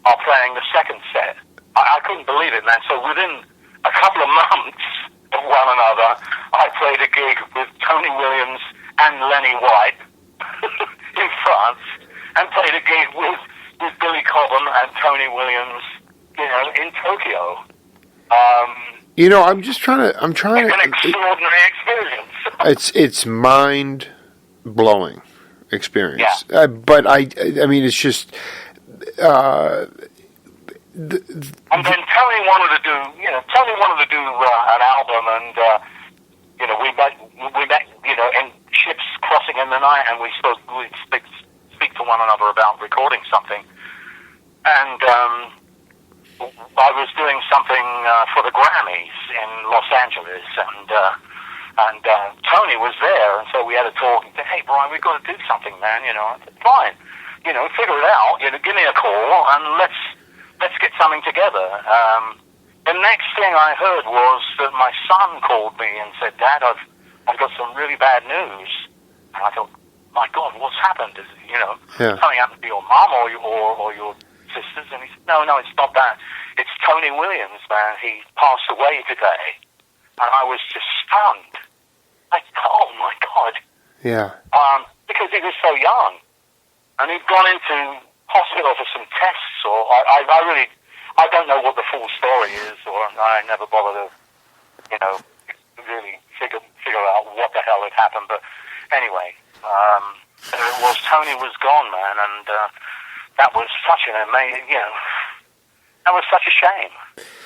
are playing the second set." I couldn't believe it, man. So within a couple of months of one another, I played a gig with Tony Williams and Lenny White in France, and played a gig with Billy Cobham and Tony Williams, in Tokyo. You know, I'm trying It's an extraordinary experience. It's mind blowing experience. Yeah. But I mean, it's just. And then Tony wanted to do an album, and we met in ships crossing in the night, and we'd speak to one another about recording something. And I was doing something for the Grammys in Los Angeles, and Tony was there, and so we had a talk. He said, "Hey, Brian, we've got to do something, man." I said, "Fine, figure it out. Give me a call, and let's get something together." The next thing I heard was that my son called me and said, "Dad, I've got some really bad news." And I thought, "My God, what's happened? Is something happened to your mom or your sisters?" And he said, "No, it's not that. It's Tony Williams, man. He passed away today." And I was just stunned. Oh my God. Yeah. Because he was so young, and he'd gone into hospital for some tests, or I don't know what the full story is, or I never bothered to, really figure out what the hell had happened. But anyway, Tony was gone, man, and that was such an amazing, that was such a shame.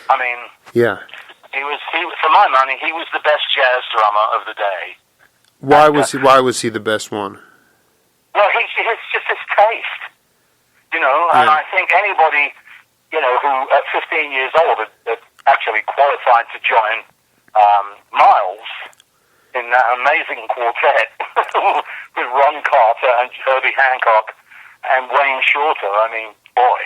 I mean, yeah, he was for my money, he was the best jazz drummer of the day. Why was he the best one? Well, it's just his taste. And I think anybody, who at 15 years old had actually qualified to join Miles in that amazing quartet with Ron Carter and Herbie Hancock and Wayne Shorter. I mean, boy.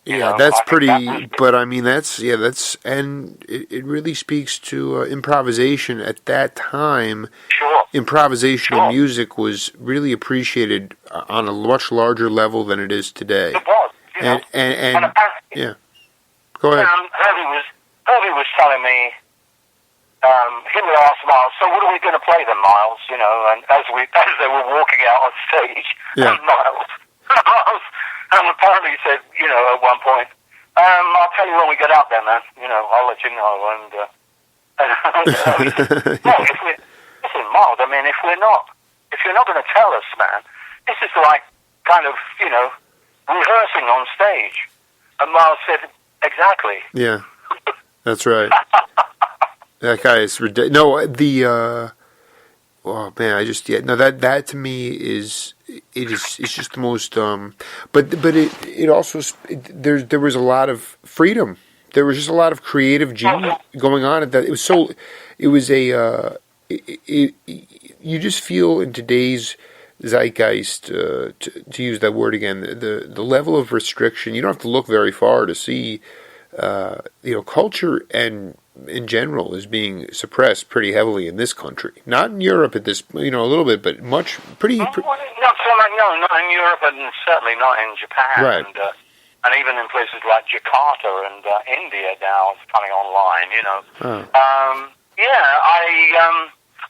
Yeah, that's pretty. But I mean, and it really speaks to improvisation at that time. Sure. Improvisation in music was really appreciated on a much larger level than it is today. It was. And yeah. Go ahead. Herbie was telling me. He would ask Miles, "So what are we going to play then, Miles?" And as they were walking out on stage, and and apparently he said, at one point, "I'll tell you when we get out there, man. I'll let you know." And listen, Miles. I mean, if you're not going to tell us, man, this is like kind of rehearsing on stage. And Miles said, "Exactly." Yeah, that's right. That guy is ridiculous. No, oh man, that to me is it's just the most. But it also there was a lot of freedom. There was just a lot of creative genius going on. That you just feel in today's zeitgeist, to use that word again, the level of restriction. You don't have to look very far to see, culture and in general is being suppressed pretty heavily in this country. Not in Europe at this, a little bit, but not in Europe, and certainly not in Japan, right. And even in places like Jakarta and India now, it's coming online.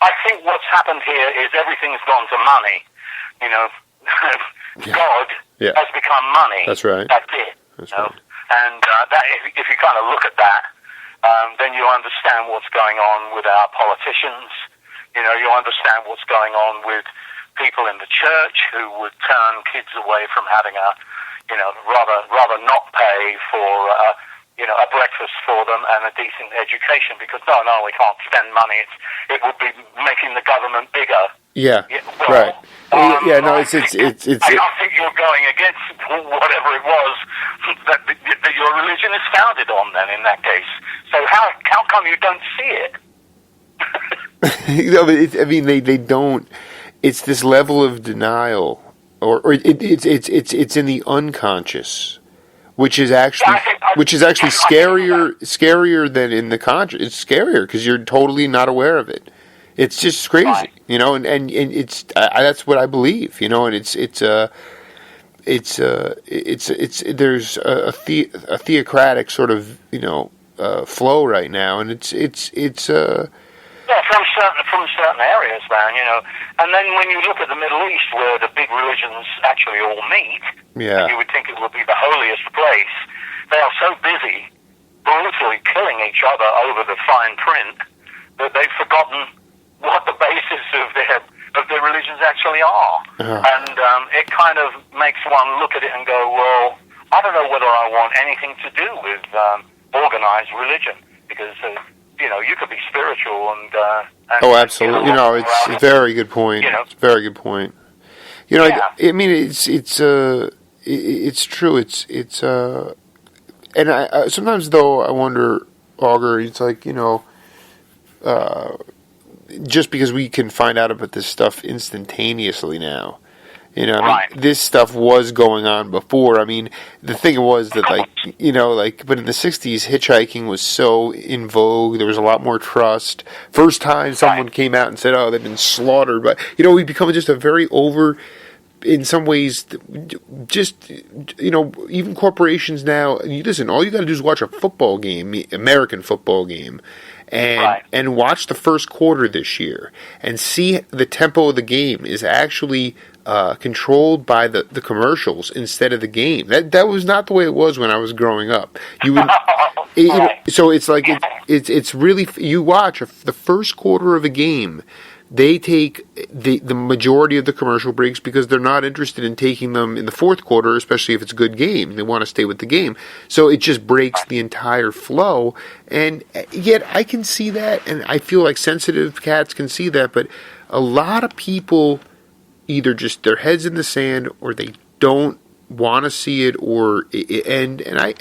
I think what's happened here is everything's gone to money. God has become money. That's right. That's it. That's right. And that, if you kind of look at that, then you understand what's going on with our politicians. You understand what's going on with people in the church who would turn kids away from having rather not pay for a breakfast for them and a decent education, because no, we can't spend money. It would be making the government bigger. Yeah, well, right. I think you're going against whatever it was that your religion is founded on. Then, in that case, so how come you don't see it? No, but they don't. It's this level of denial, or it's in the unconscious, which is actually scarier than in the conscious. It's scarier because you're totally not aware of it. It's just crazy, right. And it's that's what I believe, and there's a theocratic sort of flow right now, and it's from certain areas, man, and then when you look at the Middle East, where the big religions actually all meet, you would think it would be the holiest place. They are so busy literally killing each other over the fine print, that they've forgotten what the basis of their religions actually are. And it kind of makes one look at it and go, well, I don't know whether I want anything to do with organized religion, because you could be spiritual and oh, absolutely. It's a very good point. It's a very good point. I mean, it's true. It's and I sometimes though I wonder, Auger. It's like just because we can find out about this stuff instantaneously now. Right. This stuff was going on before. I mean, the thing was that, but in the 60s, hitchhiking was so in vogue. There was a lot more trust. First time someone came out and said, oh, they've been slaughtered. But, we become just a very in some ways, just, even corporations now, listen, all you got to do is watch a football game, American football game, and watch the first quarter this year and see the tempo of the game is actually controlled by the commercials instead of the game. That was not the way it was when I was growing up. So it's like it's really, you watch the first quarter of a game. They take the majority of the commercial breaks because they're not interested in taking them in the fourth quarter, especially if it's a good game. They want to stay with the game. So it just breaks the entire flow. And yet I can see that, and I feel like sensitive cats can see that, but a lot of people either just their heads in the sand or they don't want to see it, or and I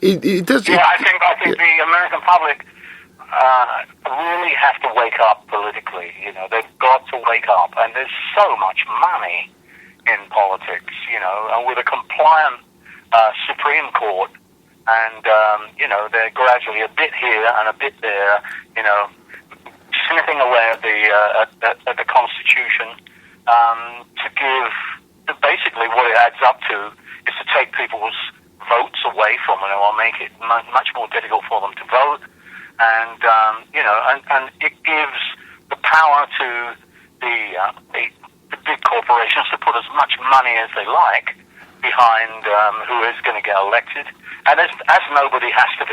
it does. Yeah, I think the American public really have to wake up politically. They've got to wake up, and there's so much money in politics. And with a compliant Supreme Court, and they're gradually a bit here and a bit there. Snipping away at the Constitution to give basically what it adds up to is to take people's votes away from them, or make it much more difficult for them to vote. And and it gives the power to the big corporations to put as much money as they like behind who is going to get elected. And as nobody has to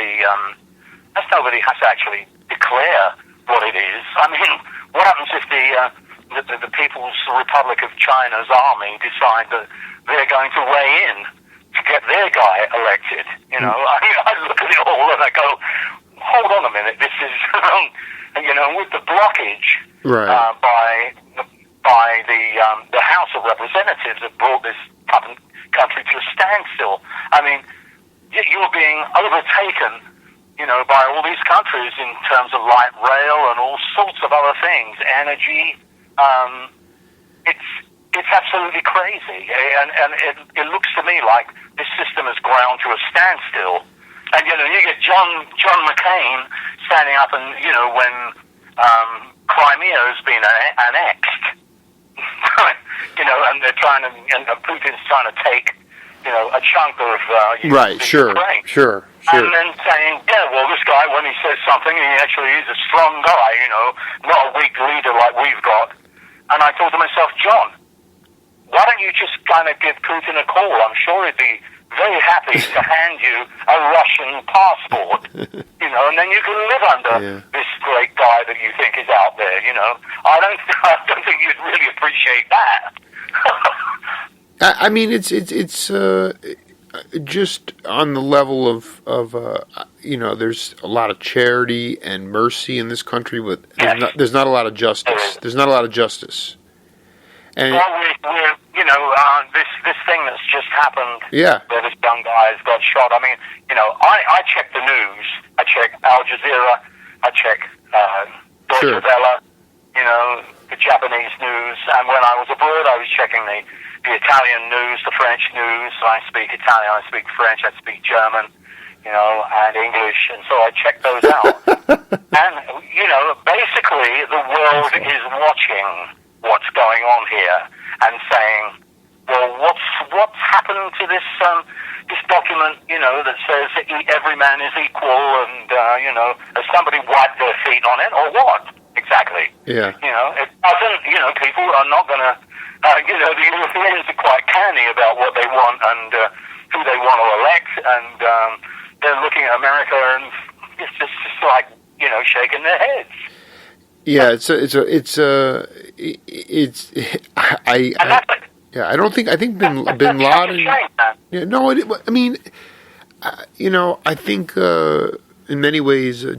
actually declare what it is. I mean, what happens if the People's Republic of China's army decide that they're going to weigh in to get their guy elected? I look at it all and I go, hold on a minute, this is, with the blockage by the House of Representatives that brought this country to a standstill. I mean, you're being overtaken, by all these countries in terms of light rail and all sorts of other things, energy. It's absolutely crazy, and it looks to me like this system has ground to a standstill. And you get John McCain standing up, and when Crimea has been annexed, and they're trying to, and Putin's trying to take, a chunk of Ukraine. Sure. And then saying, well, this guy, when he says something, he actually is a strong guy, not a weak leader like we've got. And I thought to myself, John, why don't you just kind of give Putin a call? I'm sure he'd be very happy to hand you a Russian passport, and then you can live under this great guy that you think is out there, I don't think you'd really appreciate that. I mean, it's just on the level of there's a lot of charity and mercy in this country, but there's not a lot of justice. There's not a lot of justice. And this thing that's just happened, where this young guy has got shot. I mean, I check the news. I check Al Jazeera. I check Deutsche Welle. The Japanese news. And when I was abroad, I was checking the Italian news, the French news. I speak Italian, I speak French, I speak German, and English, and so I check those out. And, basically the world is watching what's going on here and saying, well, what's happened to this document, that says that every man is equal, and, has somebody wiped their feet on it, or what? Exactly. Yeah. It doesn't, people are not going to, the Europeans are quite canny about what they want and who they want to elect, and, they're looking at America and it's just like, shaking their heads. Yeah, I don't think, I think Bin Laden. Yeah, no, I mean, I think in many ways, a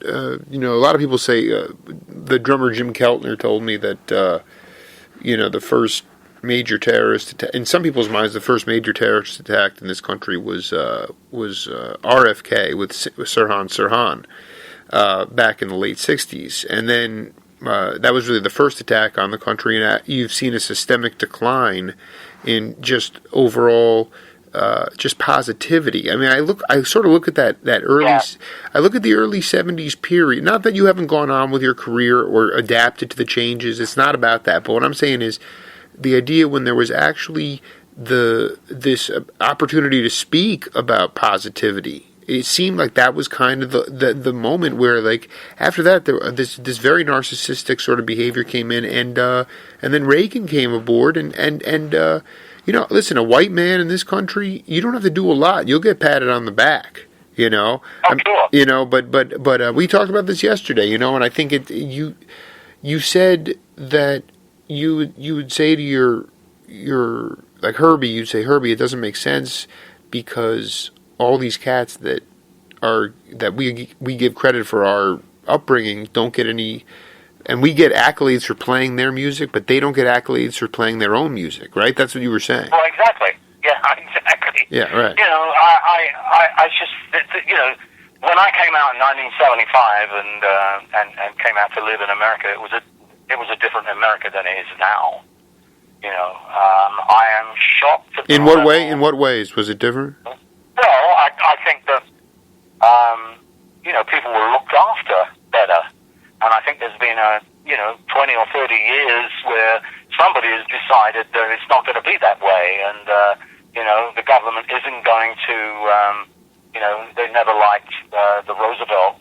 lot of people say the drummer Jim Keltner told me that the first major terrorist attack, in some people's minds, the first major terrorist attack in this country was RFK with Sirhan Sirhan back in the late '60s, and then that was really the first attack on the country, and you've seen a systemic decline in just overall. Just positivity. I mean, I sort of look at that early. Yeah. I look at the early '70s period. Not that you haven't gone on with your career or adapted to the changes. It's not about that. But what I'm saying is, the idea when there was actually this opportunity to speak about positivity. It seemed like that was kind of the moment where, like, after that, this very narcissistic sort of behavior came in, and then Reagan came aboard, and listen, a white man in this country, you don't have to do a lot. You'll get patted on the back, Sure. But we talked about this yesterday, and I think you said that you would say to your like Herbie, you'd say, Herbie, it doesn't make sense because all these cats that we give credit for our upbringing don't get any. And we get accolades for playing their music, but they don't get accolades for playing their own music, right? That's what you were saying. Well, exactly. Yeah, exactly. Yeah, right. I just, when I came out in 1975 and came out to live in America, it was a different America than it is now. I am shocked. In what way? In what ways was it different? Well, I think that people were looked after better. And I think there's been 20 or 30 years where somebody has decided that it's not going to be that way, and the government isn't going to, they never liked the Roosevelt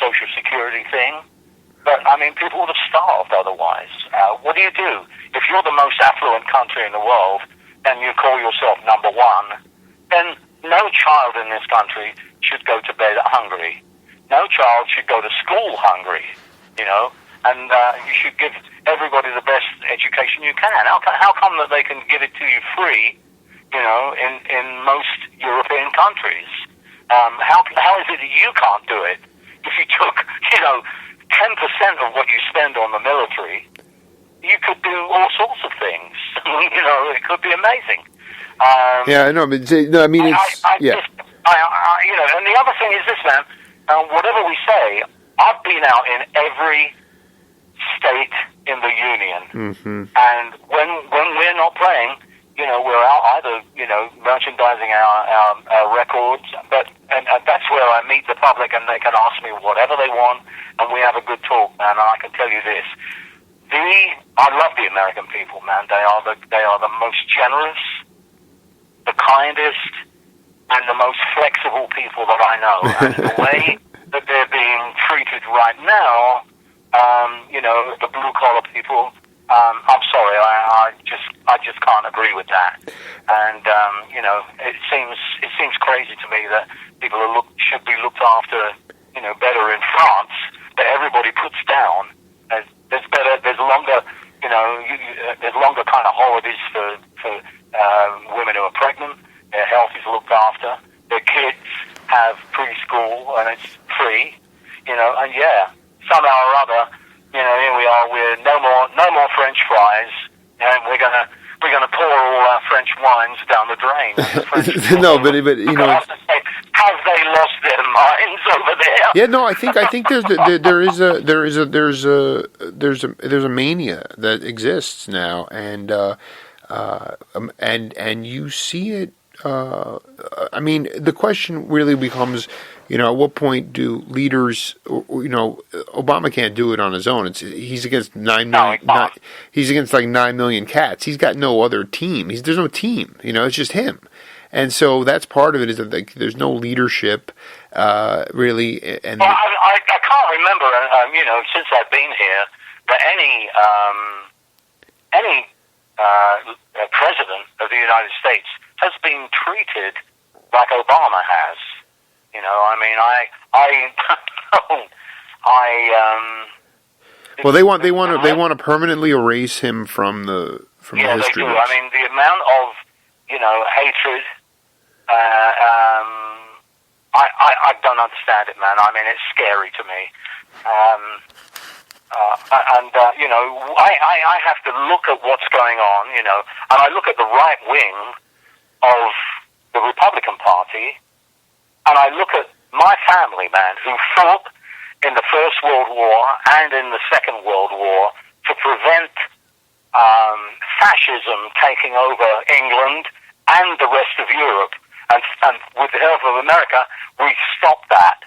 Social Security thing, but I mean, people would have starved otherwise. What do? If you're the most affluent country in the world and you call yourself number one, then no child in this country should go to bed hungry. No child should go to school hungry, and you should give everybody the best education you can. How come that they can give it to you free, in most European countries? How is it that you can't do it? If you took, 10% of what you spend on the military, you could do all sorts of things. It could be amazing. Yeah, I know, but no, I mean, it's and the other thing is this, man. Whatever we say, I've been out in every state in the union, and when we're not playing, we're out either merchandising our records, and that's where I meet the public, and they can ask me whatever they want, and we have a good talk, man. And I can tell you this: I love the American people, man. They are the most generous, the kindest, and the most flexible people that I know. And the way that they're being treated right now, the blue-collar people, I'm sorry, I just can't agree with that. And, it seems crazy to me that people should be looked after, better in France, that everybody puts down. There's longer, there's longer kind of holidays for women who are pregnant. Their health is looked after. Their kids have preschool and it's free, and somehow or other, here we are. We're no more French fries, and we're gonna pour all our French wines down the drain. No, but have they lost their minds over there? Yeah, no, I think there's a mania that exists now, and you see it. I mean, the question really becomes, at what point do leaders, Obama can't do it on his own. He's against 9 million. He's against like 9 million cats. He's got no other team. There's no team. It's just him. And so that's part of it, is that there's no leadership, really. And I can't remember, since I've been here, that any president of the United States has been treated like Obama has. You know, I mean, well, they want to permanently erase him from the history they do. books. I mean, the amount of hatred. I don't understand it, man. I mean, it's scary to me. I have to look at what's going on, and I look at the right wing of the Republican Party, and I look at my family, man, who fought in the First World War and in the Second World War to prevent fascism taking over England and the rest of Europe. And with the help of America, we stopped that.